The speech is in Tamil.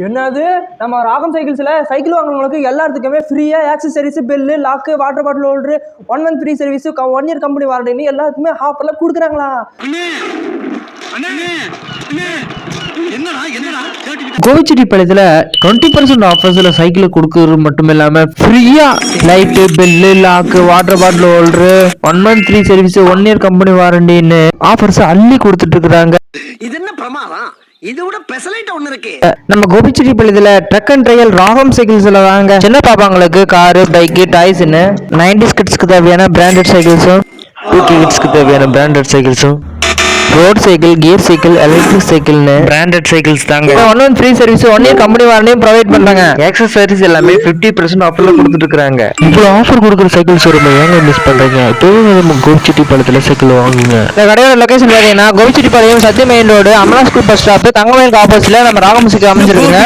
என்னது நம்ம ராகம் சைக்கிள்ஸ்ல சைக்கிள் வாங்குறவங்களுக்கு எல்லாத்துக்குமே ஃப்ரீயா accessories bell lock water bottle holder 1 month free service 1 year company வாரண்டின்னு எல்லாத்துக்குமே ஆஃபர்ல கொடுக்குறாங்களா? கோவிச்செட்டிப்பாளையத்துல 20% ஆஃபர்ஸ்ல சைக்கிள் கொடுக்கறது மட்டும் இல்லாம ஃப்ரீயா light bell lock water bottle holder 1 month free service 1 year company வாரண்டின்னு ஆஃபர்ஸ் அள்ளி கொடுத்துட்டு இருக்காங்க. இது என்ன பிரமாதம்? இதோட ஸ்பெஷலைட் ஒன்னு இருக்கு. நம்ம கோபிச்செட்டிப்பாளையத்துல ட்ரக் அண்ட் ட்ரையல் ராகம் சைக்கிள்ஸ்ல வாங்க. சின்ன பாப்பாங்களுக்கு காரு பைக் டாய்ஸ்னு 90s கிட்ஸ்க்கு தேவையான பிராண்டட் சைக்கிள்ஸும் 2K கிட்ஸ்க்கு தேவையான பிராண்டட் சைக்கிள்ஸும் road cycle gear cycle electric சைக்கிள்னு பிராண்டட் சைக்கிள்ஸ் தாங்க. 1 month free service 1 year company வாரண்டியும் ப்ரொவைட் பண்றாங்க. ஆக்சசரிஸ் எல்லாமே 50% ஆஃபர்ல கொடுத்துட்டு இருக்காங்க. இவ்வளவு ஆஃபர் கொடுக்குற சைக்கிள் ஷோரூம் ஏங்க மிஸ் பண்றீங்க? இப்போவே நம்ம கோபிச்செட்டிப்பாளையத்துல சைக்கிள் வாங்குங்க. இந்த கடையோட லொகேஷன் பாத்தீங்கன்னா Gobichettipalayam Sathya main road Amala school bus stop தங்கமயிலுக்கு ஆப்போசிட்ல நம்ம ராகம் சைக்கிள் அமைஞ்சிருக்குங்க.